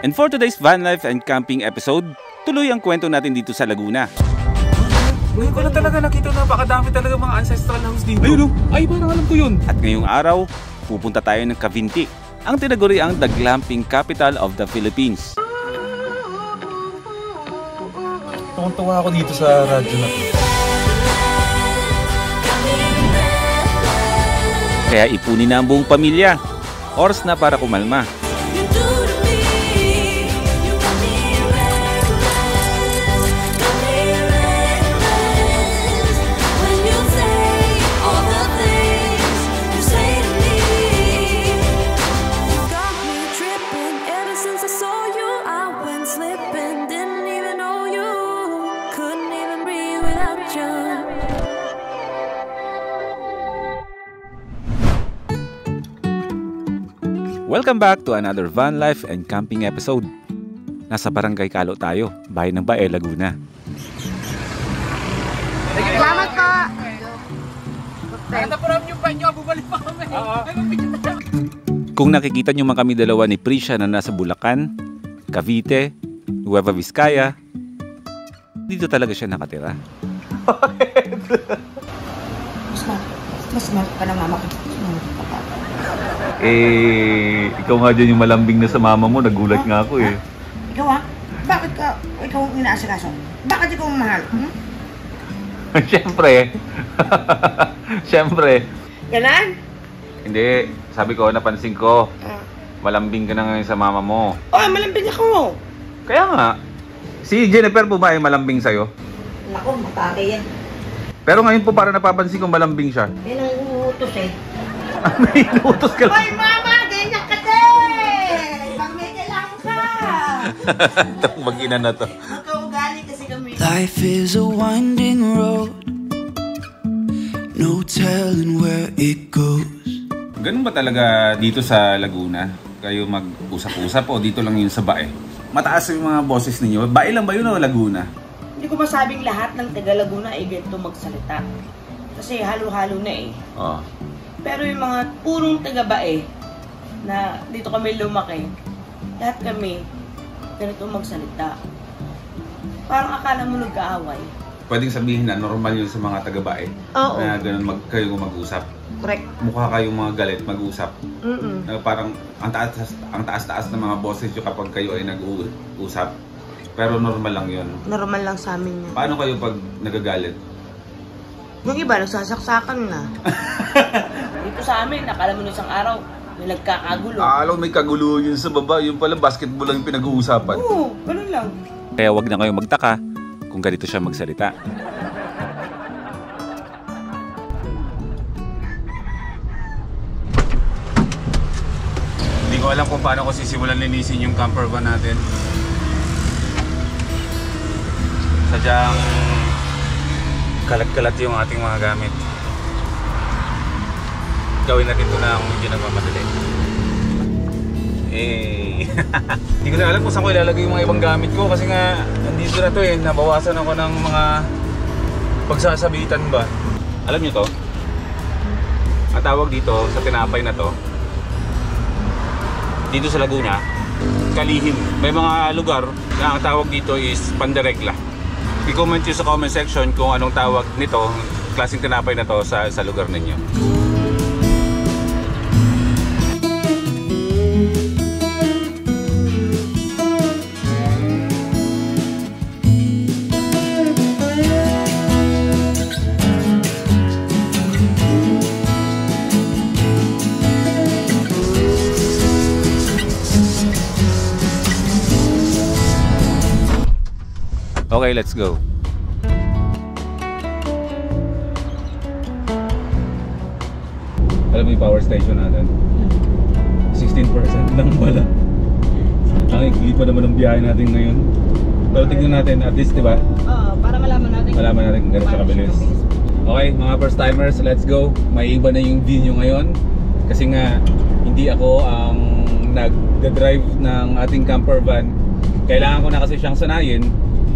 And for today's van life and camping episode, tuloy ang kwento natin dito sa Laguna. Ngayon ko na talaga nakita na pakadami talaga mga ancestral house dito. Ayun o, ay parang alam ko yun. At ngayong araw, pupunta tayo ng Cavinti, ang tinaguriang the glamping capital of the Philippines. Tuwang-tuwa ako dito sa radyo na to. Kaya ipunin na ang buong pamilya. Oras na para kumalma. Welcome back to another van life and camping episode. Nasa Barangay Kalo tayo, bayan ng Bae, Laguna. Salamat po! Kung nakikita nyo man kami dalawa ni Prisha na nasa Bulacan, Cavite, Nueva Vizcaya, dito talaga siya nakatira. Mas mahal ka na mama ko. Ikaw nga dyan yung malambing na sa mama mo, nagulat nga ako eh. Ikaw Bakit ikaw ang inaasikaso? Bakit ikaw ang mahal? Siyempre. Siyempre. Ganon? Hindi, sabi ko, napansin ko. Malambing ka na ngayon sa mama mo. Malambing ako. Kaya nga. Si Jennifer po ba ay malambing sa'yo? Naku, matake yan. Pero ngayon po parang napapansin ko malambing siya. Yan ang uutos eh. May inuutos ka lang. Hoy mama, ganyan ka din! Pag may kailangan ka! Itong mag-ina na to. Magkaugali kasi kami. Life is a winding road, no telling where it goes. Ganun ba talaga dito sa Laguna? Kayo mag-usap-usap o dito lang yun sa Bae? Mataas yung mga boses ninyo. Bae lang ba yun o Laguna? Hindi ko masabing lahat ng taga Laguna ay ganito magsalita. Kasi halo-halo na eh. Oo. Pero yung mga purong taga-Bae na dito kami lumaki, lahat kami ganito magsalita. Parang akala mo nagkaaway. Pwedeng sabihin na normal yun sa mga taga-Bae. Oo. Na ganun kayo mag-usap. Correct. Mukha kayong mga galit mag-usap. Mm-mm. Parang ang taas-taas ng mga boses nyo kapag kayo ay nag-uusap. Pero normal lang yun. Normal lang sa amin yan. Paano kayo pag nagagalit? Yung iba, nagsasaksakan na. Dito sa amin, akala mo na isang araw, may nagkakagulo. Alam, may kagulo yun sa baba. Yung pala, basketball lang yung pinag-uusapan. Oo, ganun lang. Kaya wag na kayong magtaka kung ganito siya magsalita. Hindi ko alam kung paano ko sisimulan linisin yung camper van natin. Sadyang kalat-kalat yung ating mga gamit. Gawin natin ito na medyo nagmamadali. Hindi ko na alam kung saan ko ilalagay yung mga ibang gamit ko kasi nga nandito na to eh, nabawasan ako ng mga pagsasabitan ba. Alam nyo to? Ang tawag dito sa tinapay na to, dito sa Laguna, kalihim. May mga lugar na ang tawag dito is panderegla. I-comment nyo sa comment section kung anong tawag nito, klaseng tinapay na to sa lugar ninyo. Okay, let's go. Alam mo yung power station natin? 16% lang wala. Ang ikli pa naman ng biyahe natin ngayon. Pero tignan natin at least, di ba? Oo, para malaman natin kung gano'n siya kabilis. Okay, mga first timers, let's go. May iba na yung view nyo ngayon. Kasi nga, hindi ako ang nag-drive ng ating camper van. Kailangan ko na kasi siyang sanayin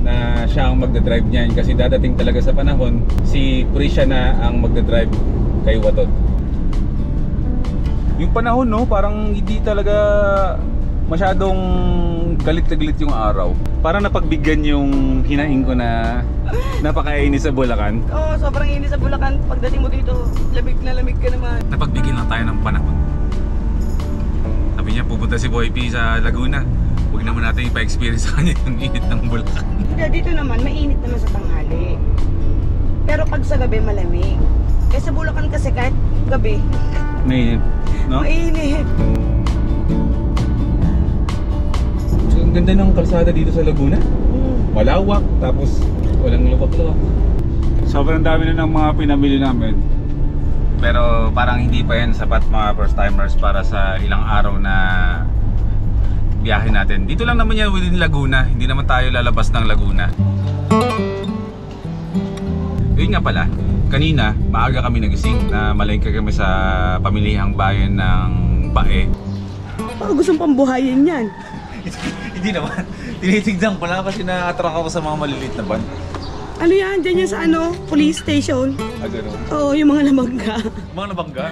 na siya ang magdadrive niyan kasi dadating talaga sa panahon si Prisha na ang magdadrive kay Watod. Yung panahon, no, parang hindi talaga masyadong galit na galit yung araw. Parang napagbigyan yung hinaing ko na napakainis sa Bulacan. Oo, sobrang init sa Bulacan. Pagdating mo dito, lamig na lamig ka naman. Napagbigyan lang tayo ng panahon. Sabi niya pupunta si Boy P sa Laguna. Huwag naman natin ipa-experience sa kanya yung init ng Bulacan. Dito naman, mainit naman sa tanghali. Pero pag sa gabi, malamig. Eh sa Bulacan kasi kahit gabi, Mainit, no? mainit. So, ang ganda ng kalsada dito sa Laguna. Malawak, tapos walang lubak-lubak. Sobrang dami na ng mga pinamili namin. Pero parang hindi pa yan sapat mga first timers para sa ilang araw na biyahe natin. Dito lang naman yan within Laguna. Hindi naman tayo lalabas ng Laguna. Yun nga pala, kanina maaga kami nagising na malengke kami sa pamilihang bayan ng Bae. Baka gustong pambuhayin yan. Hindi naman. Tinitignan ko lang kasi na-attract ako sa mga maliliit na van. Ano yan? Diyan yan sa police station. Ah, gano'n. Oo, yung mga nabangga. Mga nabangga.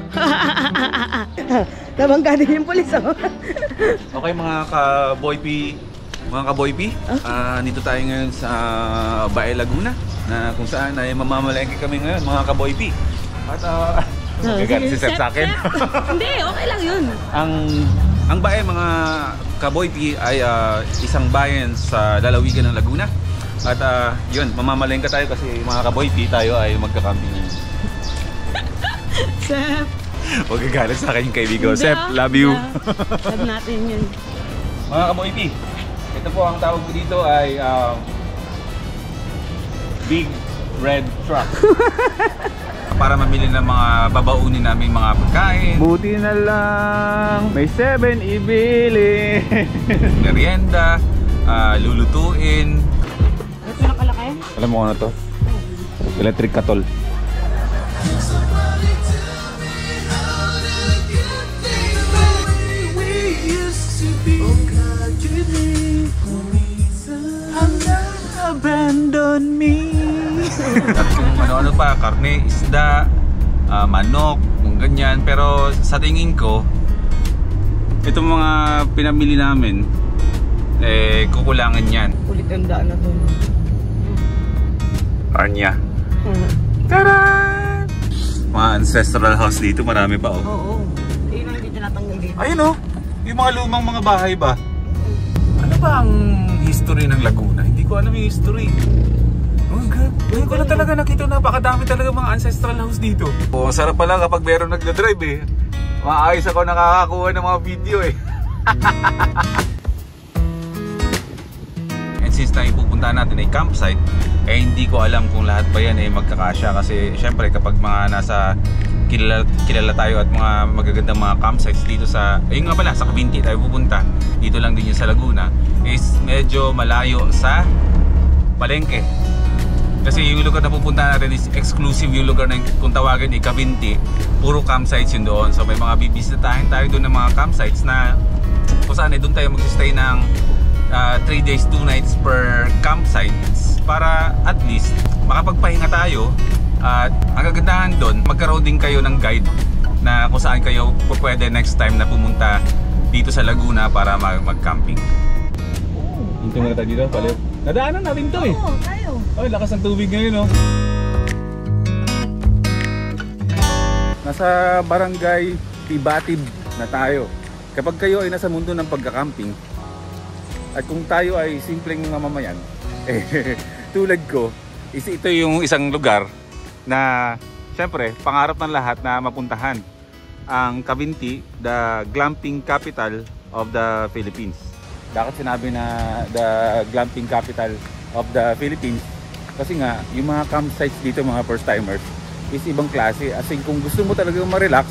Nabangga din yung police, oh. Okay mga ka-boy-p, nandito tayo ngayon sa Bae, Laguna na kung saan ay mamamalengke kami ngayon mga ka-boy-p. At gagalit si Seth sa akin. Hindi, okay lang yun. Ang Bae mga ka-boy-p ay isang bayan sa lalawigan ng Laguna. At yun, mamamalengke tayo kasi mga ka-boy-p tayo ay magka-camping. Seth. Huwag gagalit sa akin yung kaibigo. Hindi, Seth, love you. Love natin yun. Mga ka-boy-p, ito po ang tawag ko dito ay Big Red Truck. Para mamili ng mga babaunin namin mga pagkain. Buti na lang may 7 ibili. Merienda, lulutuin. Ito na kalaki? Alam mo ano to? Electric Katol. Abandon me. At kung ano-ano pa, karne, isda, manok, kung ganyan. Pero sa tingin ko, itong mga pinamili namin, kukulangan yan. Ulit ang daan na to. Arnya. Tara! Mga ancestral house dito, marami pa oh. Oo. Yun ang hindi tinatanggal dito. Ayun oh, yung mga lumang mga bahay ba? Ano ba ang history ng Laguna? Hindi ko alam yung history. Oh God, ngayon ko lang talaga nakita na napakadami talaga mga ancestral house dito. Oh, sarap pala kapag meron nagdadrive eh. Maayos ako nakakakuha ng mga video eh. And since tayo pupuntahan natin ay campsite, eh hindi ko alam kung lahat ba yan ay magkakasya kasi syempre kapag mga nasa kilala tayo at mga magagandang mga campsites dito sa, ayun nga pala, sa Cavinti tayo pupunta, dito lang din yun sa Laguna, is medyo malayo sa palengke. Kasi yung lugar na pupunta natin is exclusive yung lugar na kung tawagin ay Cavinti, puro campsites yun doon. So may mga bibisitahin tayo doon ng mga campsites na kung saan doon tayo mag-stay ng 3 days 2 nights per campsites para at least makapagpahinga tayo. At ang kagandahan doon, magkaroon din kayo ng guide na kung saan kayo pwede next time na pumunta dito sa Laguna para mag-camping. Hinto muna tayo dito, paliw. Nadaanan natin to eh. Oo, tayo. Ay, lakas ng tubig ngayon oh. Nasa barangay Tibatib na tayo. Kapag kayo ay nasa mundo ng pagka-camping at kung tayo ay simpleng mamamayan, tulad ko, ito yung isang lugar na siyempre pangarap ng lahat na mapuntahan, ang Cavinti, the glamping capital of the Philippines. Bakit sinabi na the glamping capital of the Philippines? Kasi nga yung mga campsites dito mga first timers is ibang klase. As in, kung gusto mo talagang ma-relax,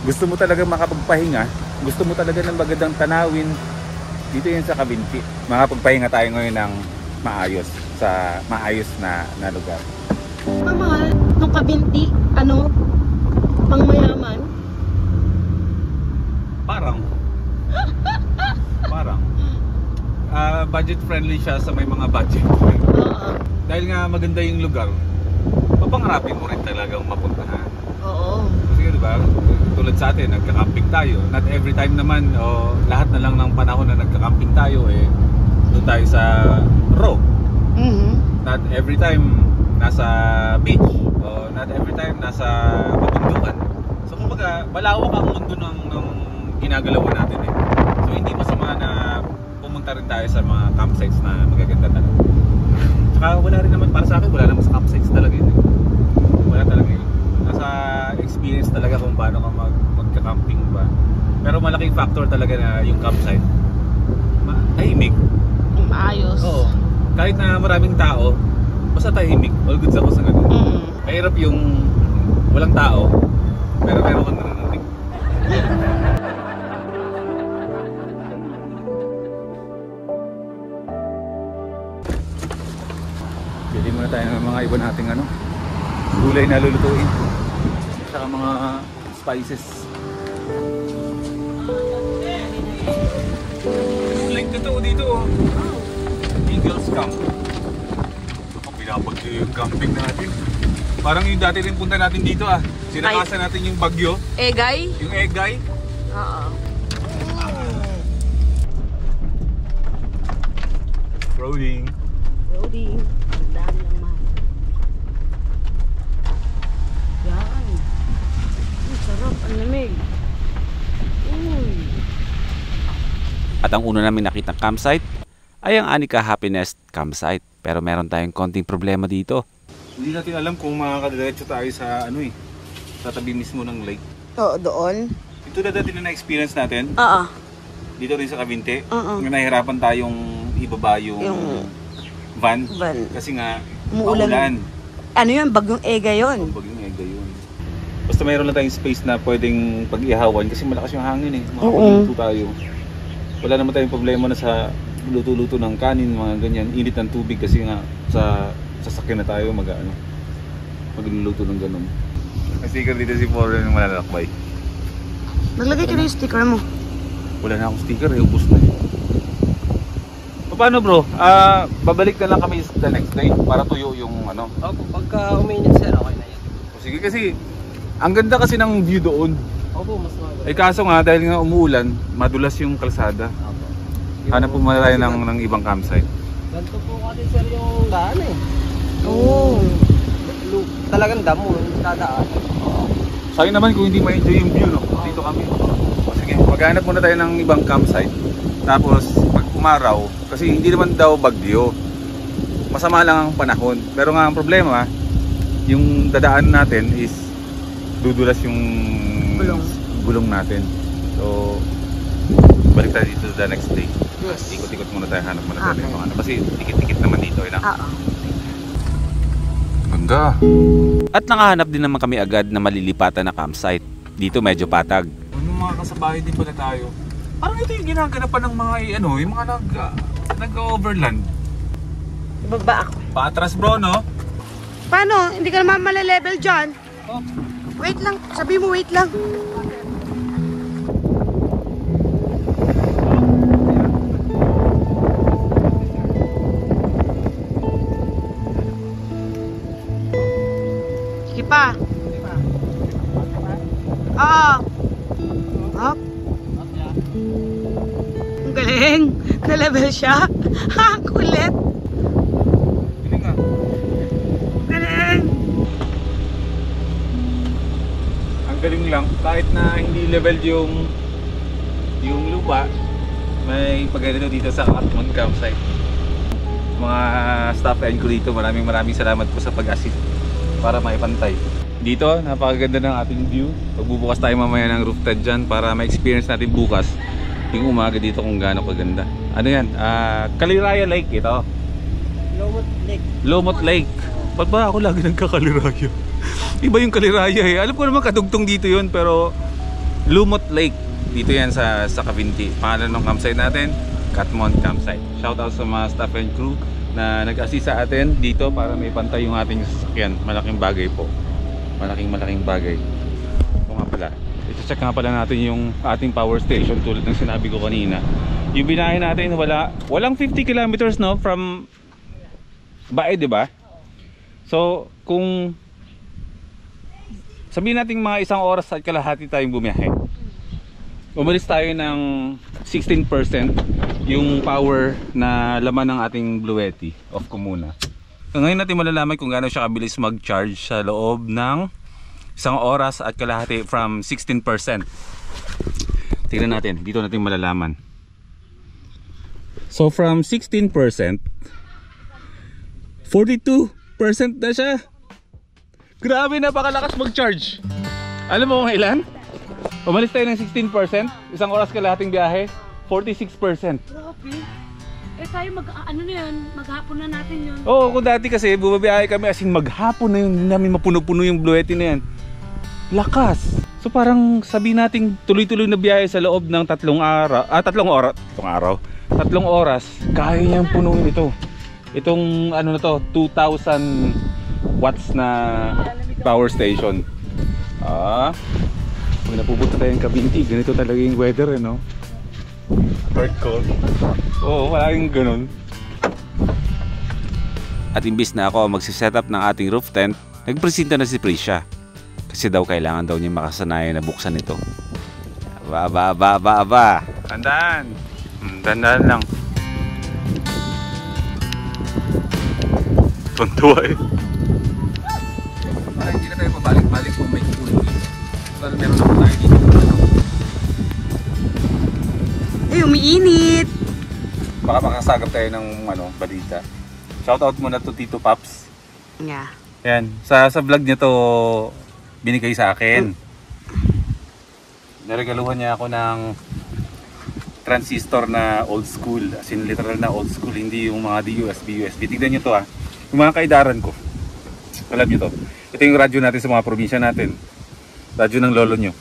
gusto mo talagang makapagpahinga, gusto mo talaga ng magandang tanawin, dito yan sa Cavinti. Makapagpahinga tayo ngayon ng maayos, sa maayos na lugar. Mamahal, nung Cavinti, pang mayaman? Parang budget friendly siya sa may mga budget. Oo. Dahil nga maganda yung lugar, papangarapin mo rin talagang mapuntahan. Oo. Kasi diba, tulad sa atin, nagka-camping tayo. Not every time naman, o lahat na lang ng panahon na nagka-camping tayo, tayo sa raw. Not every time nasa beach o not every time nasa kabundukan. So kumbaga malawak ang mundo ng ginagalawan natin eh. So hindi masama na pumunta rin tayo sa mga campsites na magaganda talaga. Saka wala rin naman para sa akin, wala naman sa campsites talaga yun. Wala talaga yun. Nasa experience talaga kung paano ka magka-camping ba. Pero malaking factor talaga na yung campsite. Tahimik. Maayos. Oo. Kahit na maraming tao, basta tahimik. All goods ako sa ganun. Mahirap yung walang tao, pero meron kang narinig. Bili muna tayo ng mga iba nating gulay na lulutuin. Saka mga spices. Like totoo dito oh. Eagles Camp. Ako pinapagyo yung camping natin. Parang yung dati rin punta natin dito ah. Sinakasan natin yung bagyo. Egay? Yung Egay. Oo. Rolling. Loading. Dami lang man. Yan. Ang sarap. Ang lamig. Uy. At ang una namin nakitang campsite ay ang Anika Happiness Campsite. Pero meron tayong konting problema dito. Hindi natin alam kung makakadiretso tayo sa sa tabi mismo ng lake. Oo, doon. Ito na dati na na-experience natin. Oo. Dito rin sa Cavite. Oo. Nahihirapan tayong ibaba yung van. Kasi nga maulan. Ano yun? Bagyong Ega yun. Bagyong Ega yun. Basta mayroon lang tayong space na pwedeng pag-ihawan kasi malakas yung hangin eh. Makapagluto tayo. Wala naman tayong problema na sa luto-luto ng kanin, mga ganyan. Init ng tubig kasi nga sa sasakyan na tayo magluluto ng ganun. May sticker dito si Foreign ng malalakbay. Naglagay ka na yung sticker mo. Wala na akong sticker eh, ubos na eh. Paano bro? Babalik na lang kami the next day para tuyo yung Opo, pagka uminit sir, okay na yan. Sige kasi, ang ganda kasi ng view doon. Opo, mas maganda. Eh kaso nga, dahil nga umuulan, madulas yung kalsada. Opo. Hanap po muna tayo ng ibang campsite. Ganito po kasi sir yung daan eh. Oo. Talagang damo, dadaan. Sayang naman kung hindi ma-enjoy yung view, no? Dito kami. Sige, maghanap muna tayo ng ibang campsite. Tapos, pag umaraw, kasi hindi naman daw bagyo. Masama lang ang panahon. Pero nga ang problema, yung dadaan natin is dudulas yung gulong natin. So, balik tayo dito the next day. Yes. Ikot-ikot muna tayo, hanap muna tayo Okay. ng mga kasi tikit-tikit naman dito. Oo. Ganda. At nakahanap din naman kami agad na malilipatan na campsite. Dito medyo patag. Yung mga kasabahay din pala tayo. Parang ito yung ginaganapan ng mga yung mga nag-overland. Ibaba ako. Paatras bro, no? Paano? Hindi ka naman malelevel dyan. Oh. Wait lang. Sabi mo wait lang. Sige pa. Oo. Up. Ang galing. Na-level siya. Ha, kulit. Galing nga. Galing. Ang galing lang. Kahit na hindi level yung lupa, may pagganito dito sa Katmon campsite. Mga staff and crew dito, maraming salamat po sa pag-assist para maipantay. Dito, napakaganda ng ating view. Pagbubukas tayo mamaya ng rooftop dyan para ma-experience natin bukas yung umaga dito kung gaano kaganda. Ano yan? Kaliraya Lake ito. Lomot Lake. Ba't ba ako lagi nagkakaliraya? Iba yung Kaliraya eh. Alam ko naman kadugtong dito yun, pero Lumot Lake. Dito yan sa Cavite. Pangalan ng campsite natin, Katmon Campsite. Shoutout sa mga staff and crew na nag-assist sa atin dito para may pantay yung ating sasakyan. Malaking bagay po. Malaking bagay. Ito nga pala. I-check nga pala natin yung ating power station tulad ng sinabi ko kanina. Yung binahe natin walang 50 kilometers no from Bae, di ba? So, kung sabihin natin mga 1 oras at kalahati tayong bumiyahe, umalis tayo ng 16%. yung power na laman ng ating Bluetti. Off ko muna. Ngayon natin malalaman kung gaano siya kabilis mag-charge sa loob ng 1 oras at kalahati from 16%. Tingnan natin, dito natin malalaman. So from 16%, 42% na siya. Grabe, napakalakas mag-charge. Alam mo kung ilan? Umalis tayo ng 16%, 1 oras kalahating biyahe, 46%. Grabe. Eh tayo ano na yan, maghapon na natin yun. Oo, kung dati kasi bumabiyahe kami as in maghapon na yun, hindi namin mapuno-puno yung Bluetti na yan. Lakas. So parang sabi nating tuloy-tuloy na biyahe sa loob ng 3 oras, kaya niyang punuin ito. Itong ano na to, 2,000 watts na power station. Pag napupunta tayong Kabinti, ganito talaga yung weather, no? Hard cold. Oo, wala yung ganun. At imbis na ako magsiset-up ng ating roof tent, nagpresenta na si Prisha. Kasi daw kailangan daw niya makasanayan na buksan ito. Aba. Tandaan. Tandaan lang. Tuntua eh. Hindi na tayo pabalik-balik kung may kukunin. Pero meron naman tayo dito. Ay, umiinit! Baka makasagap tayo ng balita. Shoutout muna to Tito Paps. Yeah. Yan, sa vlog niya to binigay sa akin. Naregaluhan niya ako ng transistor na old school. As in literal na old school, hindi yung mga USB. Tignan niyo to yung mga kaidaran ko. Alam niyo to. Ito yung radyo natin sa mga probinsya natin. Radyo ng lolo nyo.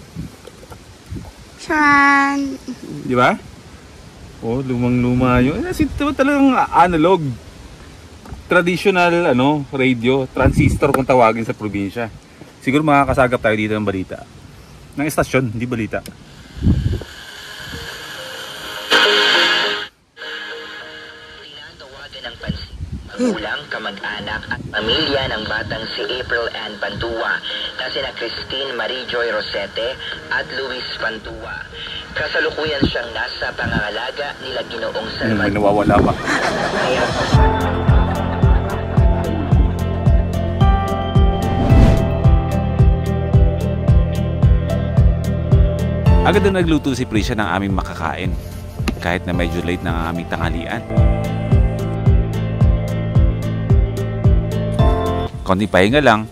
Chan! Di ba? Oh, lumang-luma yun. Kasi ito talagang analog. Traditional radio, transistor kung tawagin sa probinsya. Siguro makakasagap tayo dito ng balita. Ng estasyon, hindi balita. Tinatawagan ng pansin, magulang, kamag-anak at pamilya ng batang si April Ann Pantua na sina Christine Marie Joy Rosete at Luis Pantua. Kasalukuyan siyang nasa pangangalaga nila Ginoong May Salvador. nawawala pa. Agad na nagluto si Prisha ng aming makakain. Kahit na medyo late na ang aming tanghalian. Konting pahinga lang,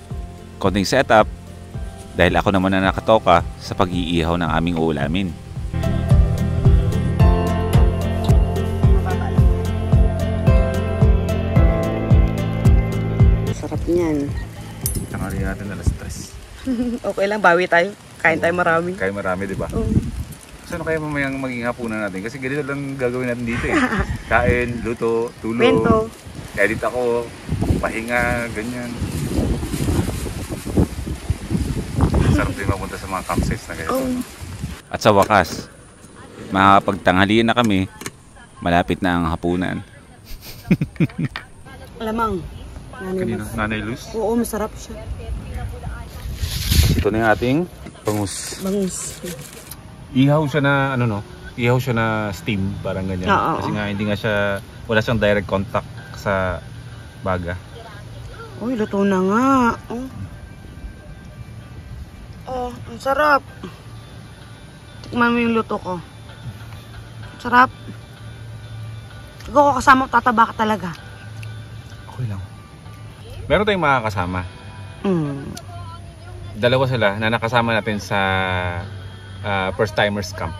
konting setup, dahil ako naman na nakatoka sa pag-iihaw ng aming uulamin. Sarap niyan. Tanghali natin alas 3. Okay lang, bawi tayo. Kain tayo marami. Kaya marami, di ba? So ano kaya mamayang maging hapunan natin? Kasi ganito lang gagawin natin dito eh. Kain, luto, tulog, Bento. edit ako, pahinga, ganyan. Sarap din mapunta sa mga campsites na ganito. At sa wakas, makakapagtanghalian na kami, malapit na ang hapunan. Alamang. Kanina, Nanay Luz. Oo, masarap siya. Ito na yung ating bangus. Bangus. Ihaw siya na ihaw siya na steam, parang ganyan. Oo. Kasi nga hindi nga siya, wala siyang direct contact sa baga. Uy, luto na nga. Oh, ang sarap. Tikman mo yung luto ko. Sarap. Ikaw ko kasama, tataba ka talaga. Okay lang. Meron tayong makakasama. Dalawa sila na nakasama natin sa First Timers Camp.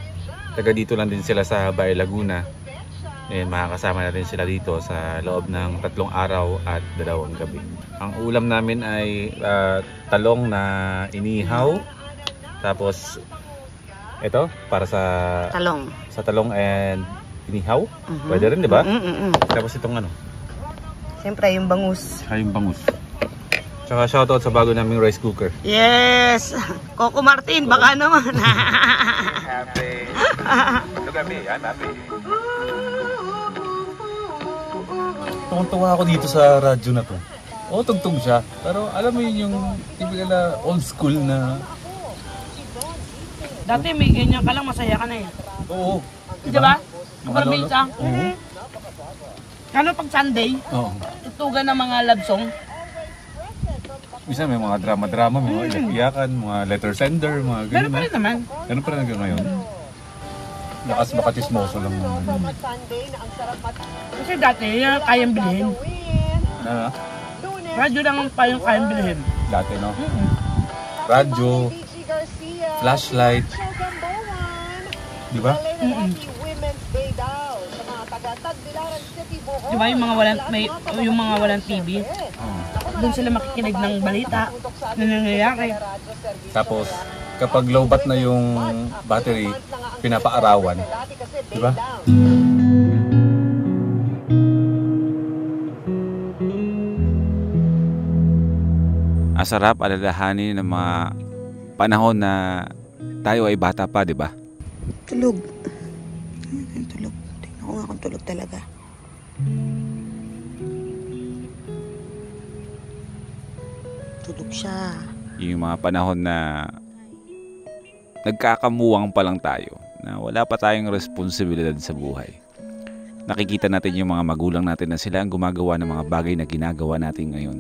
Taga dito lang din sila sa Bay Laguna. Ayan, makakasama natin sila dito sa loob ng 3 araw at 2 gabi. Ang ulam namin ay talong na inihaw. Tapos ito para sa Talong. Sa talong and inihaw. Pwede rin, di ba? Tapos itong Siyempre, yung bangus. yung bangus. Tsaka shoutout sa bago naming rice cooker. Yes! Coco Martin, baka naman. Happy. Look at me, I'm happy. Tuwang-tuwa ako dito sa radyo na to. Oo, tugtog siya. Pero alam mo yun yung typical na old school na... Dati may ganyan ka lang, masaya ka na eh. Oo. Diba? Mga lolo. Probinsya. Oo. Ano pag Sunday? Oo. Tutugan ng mga love song. Minsan may mga drama-drama, may mga iyak-iyakan, mga letter sender, mga Pero ganyan. pa rin naman. Ganun pa rin hanggang ngayon. Lakas baka chismoso lang naman. Kasi dati, yung kayang bilhin. Na, Radyo lang pa yung kayang bilhin. dati no? Radyo, flashlight, di ba? Di ba yung mga walang TV? Doon sila makikinig ng balita na nangyayari. Tapos, kapag low bat na yung battery, pinapaarawan. Di ba? Ang sarap alalahanin ng mga panahon na tayo ay bata pa, di ba? Tulog. Tulog. Tingnan ko nga kung tulog talaga. Tulog siya. Yung mga panahon na nagkakamuwang pa lang tayo, na wala pa tayong responsibilidad sa buhay. Nakikita natin yung mga magulang natin na sila ang gumagawa ng mga bagay na ginagawa natin ngayon.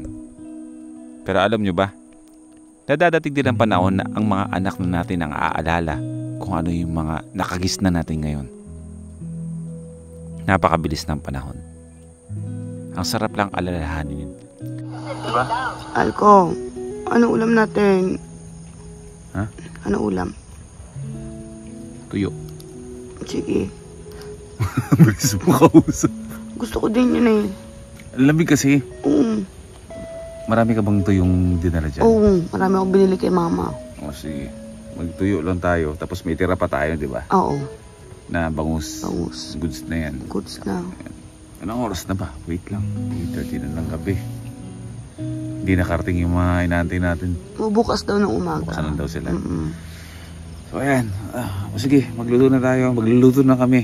Pero alam nyo ba, nadadating din ang panahon na ang mga anak na natin ang aalala kung ano yung mga nakagis na natin ngayon. Napakabilis ng panahon. Ang sarap lang alalahanin. Diba? Alko, ano ulam natin? Ha? Ano ulam? Tuyo. Sige. Bilis mo kausap. Gusto ko din yun eh. Lamig kasi. Oo. Marami ka bang tuyong dinala dyan? Oo, marami akong binili kay mama. O sige, magtuyo lang tayo. Tapos may tira pa tayo, di ba? Oo, Na bangus. bangus. Goods na yan. Goods na. Anong oras na ba? Wait lang. 8:30 na ng gabi. Hindi nakarating yung mga inaantay natin. Bukas daw ng umaga. Bukas na daw sila. Mm-mm. So ayan. Sige, magluluto na tayo. Magluluto na kami.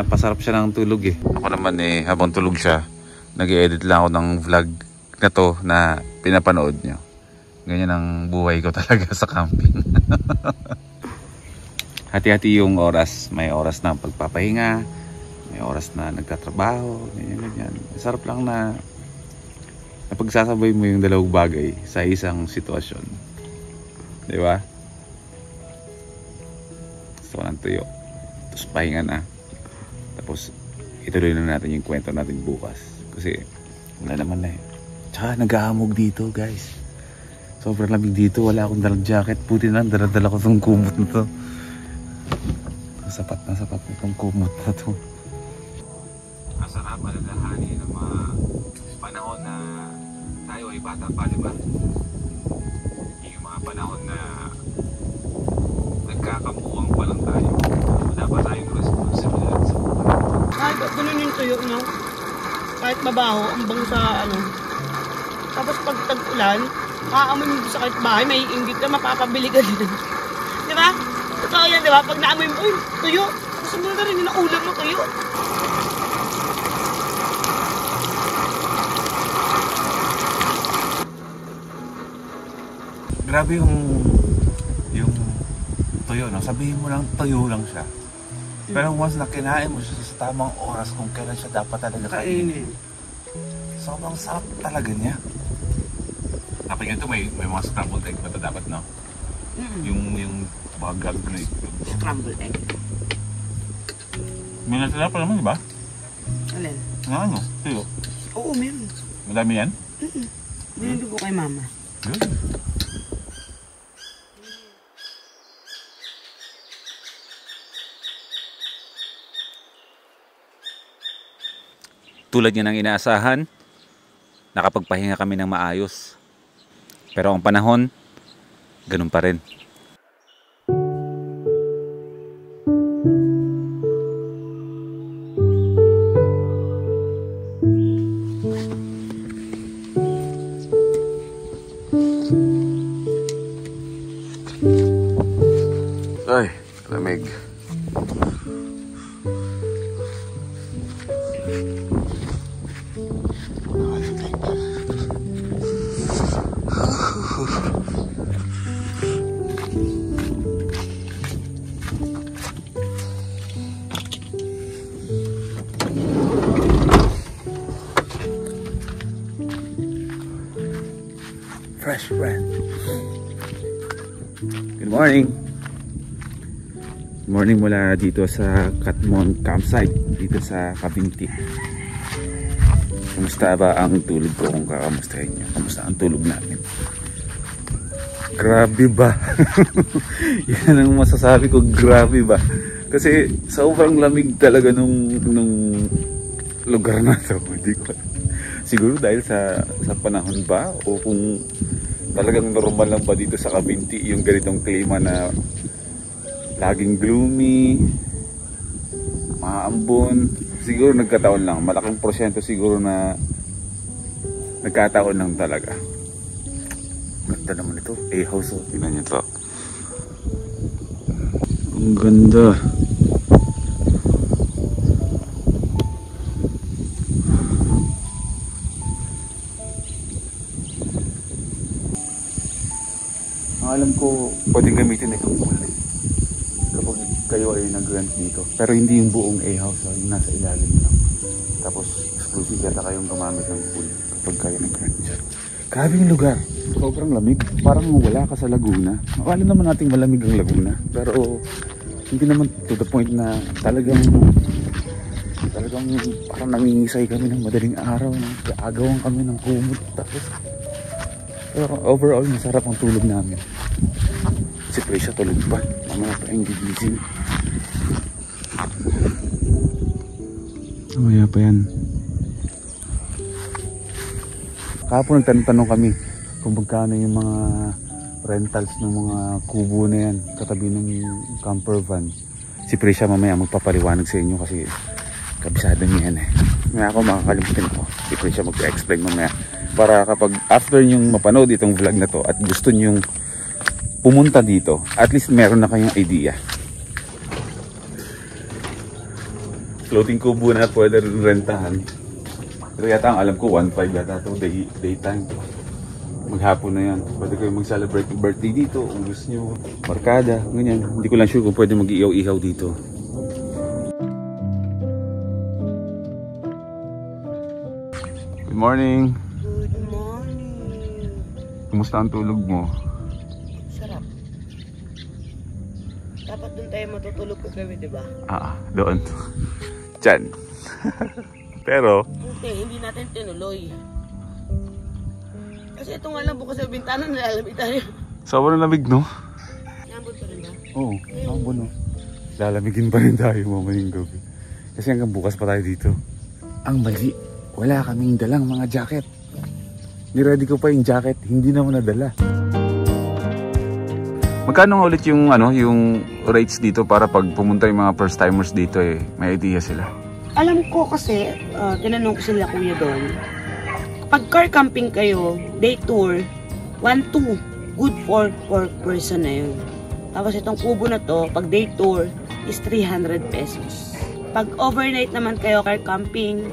Pasarap siya ng tulog eh. Ako naman eh, habang tulog siya, nag-edit lang ako ng vlog na to na pinapanood nyo. Ganyan ang buhay ko talaga sa camping. Hati-hati yung oras. May oras na pagpapahinga, may oras na nagtatrabaho, ganyan. Sarap lang na pagsasabay mo yung dalawang bagay sa isang sitwasyon. Di ba? Gusto ko ng tuyo. Tapos pahinga na. Tapos ituloy na natin yung kwento natin bukas. Kasi wala naman na eh. Tsaka nag-aamog dito guys. Sobrang lamig dito. Wala akong dalang jacket. Puti na dala-dala ko itong kumot na to. Sapat na itong kumot na to. Masarap alalahanin ng mga panahon na tayo ay bata pa, di ba? Yung mga panahon na nagkakamuwang pa lang tayo. Wala pa tayong responsibilidad sa buhay. Kahit ganun yung tuyo, no? Kahit mabaho, ang bango sa ano. Tapos pag tag-ulan, maaamoy mo sa kahit bahay, may inggit ka, mapapabili ka din. Di ba? Totoo yan, di ba? Pag naamoy mo, uy, tuyo. Gusto mo na rin yung ulam mo, tuyo. Grabe yung tuyo, no? Sabihin mo lang tuyo lang siya. Pero once na kinain mo siya sa tamang oras kung kailan siya dapat talaga kainin. Sobrang sarap talaga niya. Kapag ganito may mga scrambled egg pa ito dapat, no? Yung bagag na Scrambled egg. may natala pa naman, di ba? Alin? Ano? Tuyo? Oo, meron. Madami yan? Binili ko kay mama. Good. Tulad niya ng inaasahan, nakapagpahinga kami ng maayos. Pero ang panahon, ganun pa rin. Ay, lamig. fresh breath. Good morning. Good morning mula dito sa Katmon campsite dito sa Cavinti. Kumusta ba ang tulog ko kung kakamustahin nyo? Kumusta ang tulog namin? Grabe ba? Yan ang masasabi ko, grabe ba? Kasi sobrang lamig talaga nung lugar na to. Hindi ko siguro dahil sa panahon ba o kung talagang normal lang ba dito sa Cavinti yung ganitong klima na laging gloomy, maambon. Siguro nagkataon lang, malaking porsyento siguro na nagkataon lang talaga. Ganda naman ito, A-house, oh. Tingnan nyo to. Ang ganda. Ang alam ko, pwedeng gamitin itong pool kapag kayo ay nag-rent dito. Pero hindi yung buong A-house, yung nasa ilalim lang. Tapos exclusive yata kayong gumamit ng pool kapag kayo nag-rent dyan. Grabe yung lugar. Sobrang lamig. Parang wala ka sa Laguna. Akala naman nating malamig ang Laguna. Pero hindi naman to the point na talagang parang nangingisay kami ng madaling araw. Agawan kami ng kumot. Tapos pero overall masarap ang tulog namin. Si Prisha tulog pa. Mamaya pa yung gigising. Mamaya pa yan. Kahapon nagtanong kami kung magkano yung mga rentals ng mga kubo na yan katabi ng camper van. Si Prisha mamaya magpapaliwanag sa inyo kasi kabisado niya yan eh. Ngayon ako makakalimutin ko. Si Prisha mag-explain mamaya para kapag after nyong mapanood itong vlog na to at gusto nyong pumunta dito, at least meron na kayong idea. Floating kubo na pwede rentahan. Pero yata ang alam ko 1.5 yata ito daytime. Maghapon na yan. Pwede kayo mag-celebrate yung birthday dito kung gusto nyo. Barkada, ganyan. Hindi ko lang sure kung pwede mag-ihaw-ihaw dito. Good morning. Good morning. Kumusta ang tulog mo? Sarap. Dapat doon tayo matutulog ko kami, di ba? Doon. Diyan. Pero hindi natin tinuloy. Kasi ito nga lang bukas sa bintana, nalalamig tayo. sobrang lamig, no? Nambun pa rin ba? Oo, nambun, no? Lalamigin pa rin tayo mamayang gabi. Kasi hanggang bukas pa tayo dito. Ang mali, wala kaming dalang mga jacket. Niready ko pa yung jacket, hindi naman nadala. Magkano nga ulit yung yung rates dito para pag pumunta yung mga first timers dito may idea sila? Alam ko kasi, tinanong ko sila kuya doon. Pag car camping kayo, day tour, 1-2, good for 4 person na yun. Tapos itong kubo na to, pag day tour, is 300 pesos. Pag overnight naman kayo car camping,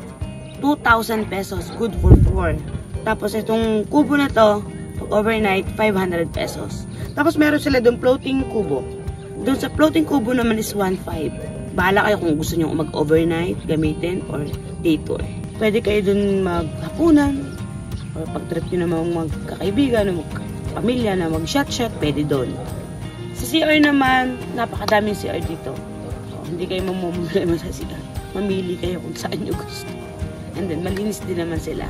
2,000 pesos, good for 4. Tapos itong kubo na to, pag overnight, 500 pesos. Tapos meron sila doon floating kubo. Doon sa floating kubo naman is 1.5. Bahala kayo kung gusto nyo mag-overnight, gamitin, or day tour. Pwede kayo dun maghapunan, or pag trip nyo namang magkakaibigan, magpamilya na mag-shot-shot, pwede dun. Sa CR naman, napakadaming CR dito. So, hindi kayo mamumulay sa CR. Mamili kayo kung saan nyo gusto. And then, malinis din naman sila.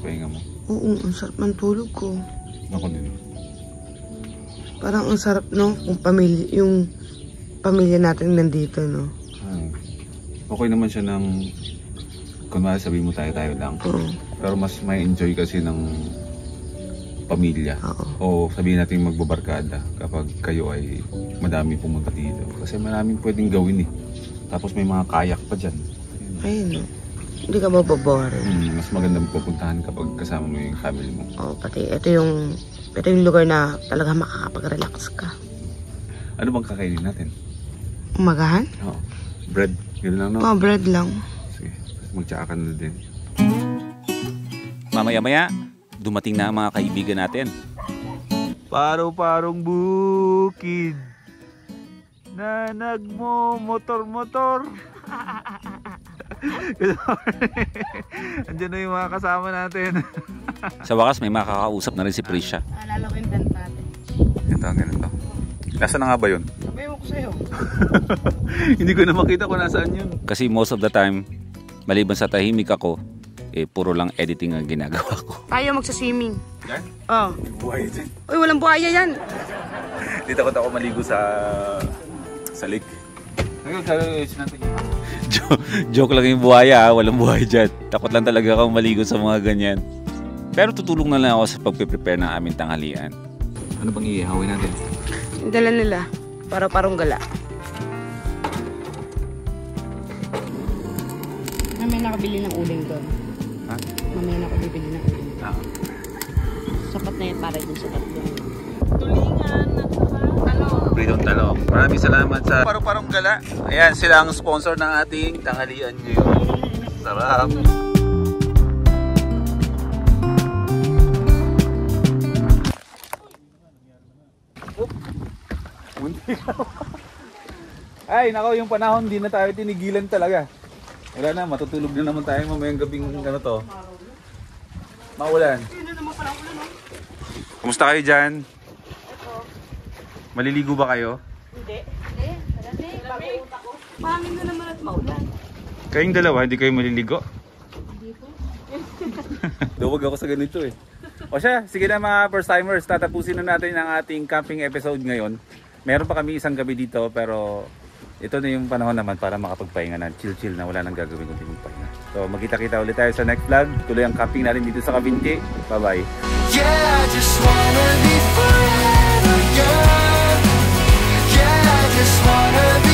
pahinga mo? Oo, ang sarap ng tulog ko. Ako din. Parang ang sarap, no? Kung yung pamilya natin nandito, no? Okay naman siya ng, kunwari sabihin mo tayo lang. Oo. Pero mas may enjoy kasi ng pamilya. Oo. O sabihin natin magbabarkada kapag kayo ay madami pumunta dito. Kasi maraming pwedeng gawin eh. Tapos may mga kayak pa dyan. Ayun, no? Hindi ka mababoring. Mas magandang pupuntahan kapag kasama mo yung family mo. Oo, pati ito yung lugar na talaga makakapag-relax ka. Ano bang kakainin natin? Umagahan? Oo. Bread. Yun lang, no? Oo, bread lang. Sige. Magtsaka na din. Mamaya-maya, dumating na ang mga kaibigan natin. Paro-parong bukid na nagmo-motor-motor. Andiyan na yung mga kasama natin. Sa wakas, may makakausap na rin si Prisha. Alala ko yung dant natin. Ito, ganito. Nasaan na nga ba yun? Sabi mo ko sa'yo. Hindi ko na makita kung nasaan yun. Kasi most of the time, maliban sa tahimik ako, puro lang editing ang ginagawa ko. Tayo magsaswimming. Yan? Oo. Buhay din. Uy, walang buhaya yan. Dito ako maligo sa lake. Ngayon, natin joke lang yung buhaya, walang buhay dyan. Takot lang talaga akong maligo sa mga ganyan. Pero tutulong na lang ako sa pagpe-prepare ng aming tanghalian. Ano bang iihawin natin? Yung dala nila. Parang gala. Mamaya nakabili ng uling doon. Ha? Mamaya nakabili ng uling. Sapat na yan para dun sa tatlo. Tulingan at saka Freedom Talong. Maraming salamat sa Parong Gala. Ayan, sila ang sponsor ng ating tanghalian ngayon. Sarap! Ay, nako, yung panahon, di na tayo tinigilan talaga. Wala na, matutulog na naman tayo mamayang gabing ano to. Maulan. Kumusta kayo dyan? Maliligo ba kayo? Hindi. Pangin na naman at maulan. Kayong dalawa, hindi kayo maliligo? Duwag ako sa ganito eh. O siya, sige na mga first timers, tatapusin na natin ang ating camping episode ngayon. Meron pa kami isang gabi dito pero ito na yung panahon naman para makapagpahinga na chill-chill na wala nang gagawin kundi magpahinga. So magkita-kita ulit tayo sa next vlog. Tuloy ang camping natin dito sa Cavinti. Bye-bye. Yeah, I just wanna be forever young. Yeah, I just wanna be